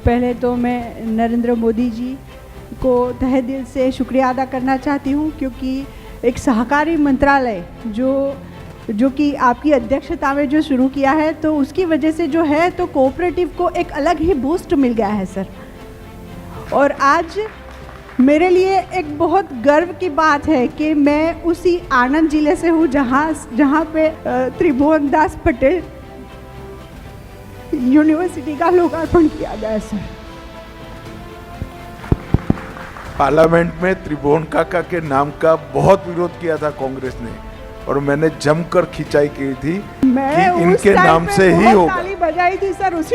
पहले तो मैं नरेंद्र मोदी जी को तहे दिल से शुक्रिया अदा करना चाहती हूँ, क्योंकि एक सहकारी मंत्रालय जो कि आपकी अध्यक्षता में जो शुरू किया है, तो उसकी वजह से जो है तो कोऑपरेटिव को एक अलग ही बूस्ट मिल गया है सर। और आज मेरे लिए एक बहुत गर्व की बात है कि मैं उसी आनंद जिले से हूँ जहाँ पे त्रिभुवन दास पटेल यूनिवर्सिटी का लोकार्पण किया गया सर। पार्लियामेंट में त्रिभुवन काका के नाम का बहुत विरोध किया था कांग्रेस ने, और मैंने जमकर खिंचाई की थी कि इनके नाम से ही होगा। ताली बजाई थी सर उस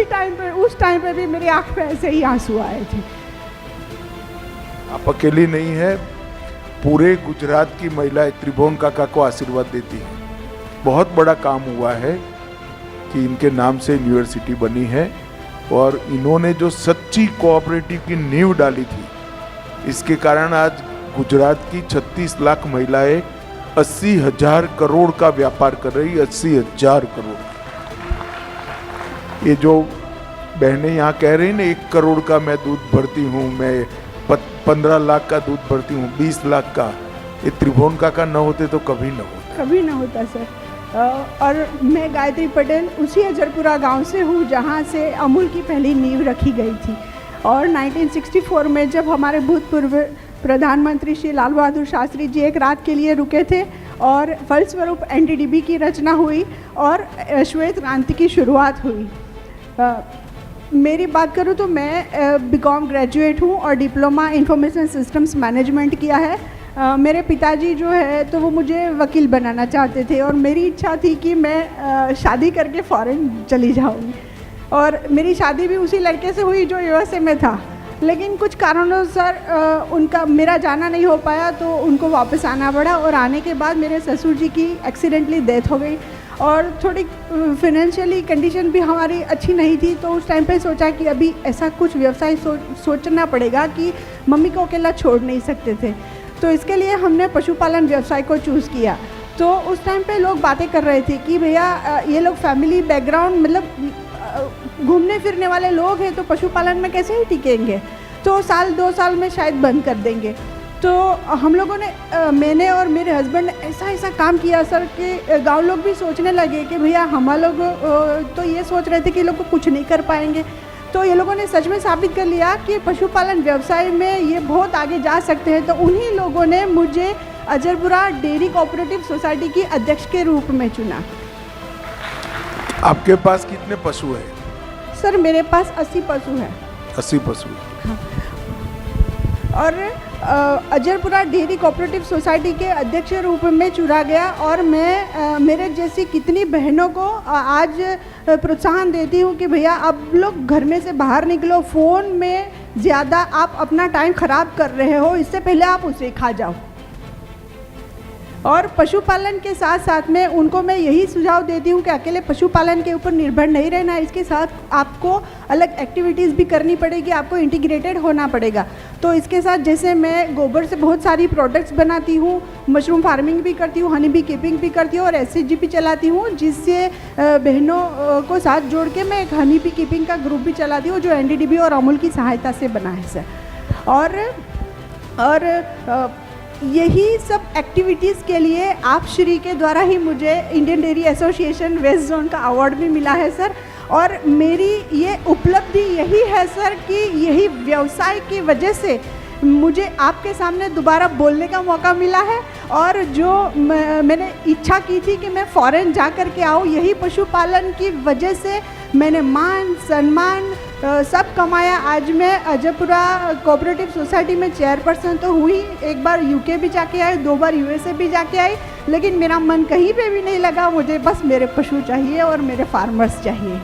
टाइम पे भी मेरी आंख में ऐसे ही आंसू आए थे। आप अकेली नहीं है, पूरे गुजरात की महिलाएं त्रिभुवन काका को आशीर्वाद देती हैं। बहुत बड़ा काम हुआ है कि इनके नाम से यूनिवर्सिटी बनी है, और इन्होंने जो सच्ची कोऑपरेटिव की नींव डाली थी, इसके कारण आज गुजरात की 36 लाख महिलाएं 80,000 करोड़ का व्यापार कर रही। 80,000 करोड़। ये जो बहनें यहाँ कह रही ना 1 करोड़ का मैं दूध भरती हूँ, मैं 15 लाख का दूध भरती हूँ, 20 लाख का, ये त्रिभुवन काका न होते तो कभी न होता सर। और मैं गायत्री पटेल उसी अजरपुरा गांव से हूँ जहाँ से अमूल की पहली नींव रखी गई थी। और 1964 में जब हमारे भूतपूर्व प्रधानमंत्री श्री लाल बहादुर शास्त्री जी एक रात के लिए रुके थे, और फलस्वरूप एनडीडीबी की रचना हुई और श्वेत क्रांति की शुरुआत हुई। मेरी बात करूँ तो मैं बीकॉम ग्रेजुएट हूँ और डिप्लोमा इंफॉर्मेशन सिस्टम्स मैनेजमेंट किया है। मेरे पिताजी जो है तो वो मुझे वकील बनाना चाहते थे, और मेरी इच्छा थी कि मैं शादी करके फ़ॉरेन चली जाऊँगी, और मेरी शादी भी उसी लड़के से हुई जो यूएसए में था। लेकिन कुछ कारणों से मेरा जाना नहीं हो पाया, तो उनको वापस आना पड़ा। और आने के बाद मेरे ससुर जी की एक्सीडेंटली डेथ हो गई, और थोड़ी फिनेंशियली कंडीशन भी हमारी अच्छी नहीं थी। तो उस टाइम पे सोचा कि अभी ऐसा कुछ व्यवसाय सोचना पड़ेगा कि मम्मी को अकेला छोड़ नहीं सकते थे। तो इसके लिए हमने पशुपालन व्यवसाय को चूज़ किया। तो उस टाइम पे लोग बातें कर रहे थे कि भैया ये लोग फैमिली बैकग्राउंड मतलब घूमने फिरने वाले लोग हैं, तो पशुपालन में कैसे ही टिकेंगे, तो 1-2 साल में शायद बंद कर देंगे। तो हम लोगों ने मैंने और मेरे हस्बैंड ने ऐसा काम किया सर कि गांव लोग भी सोचने लगे कि भैया हम लोग तो ये सोच रहे थे कि लोग कुछ नहीं कर पाएंगे। तो ये लोगों ने सच में साबित कर लिया कि पशुपालन व्यवसाय में ये बहुत आगे जा सकते हैं। तो उन्हीं लोगों ने मुझे अजरपुरा डेयरी कोऑपरेटिव सोसाइटी की अध्यक्ष के रूप में चुना। आपके पास कितने पशु हैं? सर मेरे पास 80 पशु हैं। 80 पशु। हाँ। और अजरपुरा डेयरी कोऑपरेटिव सोसाइटी के अध्यक्ष रूप में चुना गया, और मैं मेरे जैसी कितनी बहनों को आज प्रोत्साहन देती हूँ कि भैया आप लोग घर में से बाहर निकलो, फ़ोन में ज़्यादा आप अपना टाइम ख़राब कर रहे हो, इससे पहले आप उसे खा जाओ। और पशुपालन के साथ साथ में उनको मैं यही सुझाव देती हूँ कि अकेले पशुपालन के ऊपर निर्भर नहीं रहना, इसके साथ आपको अलग एक्टिविटीज़ भी करनी पड़ेगी, आपको इंटीग्रेटेड होना पड़ेगा। तो इसके साथ जैसे मैं गोबर से बहुत सारी प्रोडक्ट्स बनाती हूँ, मशरूम फार्मिंग भी करती हूँ, हनी बी कीपिंग भी करती हूँ, और एसएचजी भी चलाती हूँ, जिससे बहनों को साथ जोड़ के मैं एक हनी बी कीपिंग का ग्रुप भी चलाती हूँ जो एनडीडीबी और अमूल की सहायता से बना है सर। और यही सब एक्टिविटीज़ के लिए आप श्री के द्वारा ही मुझे Indian dairy association west zone का अवार्ड भी मिला है सर। और मेरी ये उपलब्धि यही है सर कि यही व्यवसाय की वजह से मुझे आपके सामने दोबारा बोलने का मौका मिला है, और जो मैंने इच्छा की थी कि मैं फ़ॉरेन जा कर के आऊँ, यही पशुपालन की वजह से मैंने मान सम्मान सब कमाया। आज मैं अजरपुरा कोऑपरेटिव सोसाइटी में चेयरपर्सन तो हुई, एक बार यूके भी जाके आई, 2 बार यूएसए भी जाके आई, लेकिन मेरा मन कहीं पे भी नहीं लगा। मुझे बस मेरे पशु चाहिए और मेरे फार्मर्स चाहिए।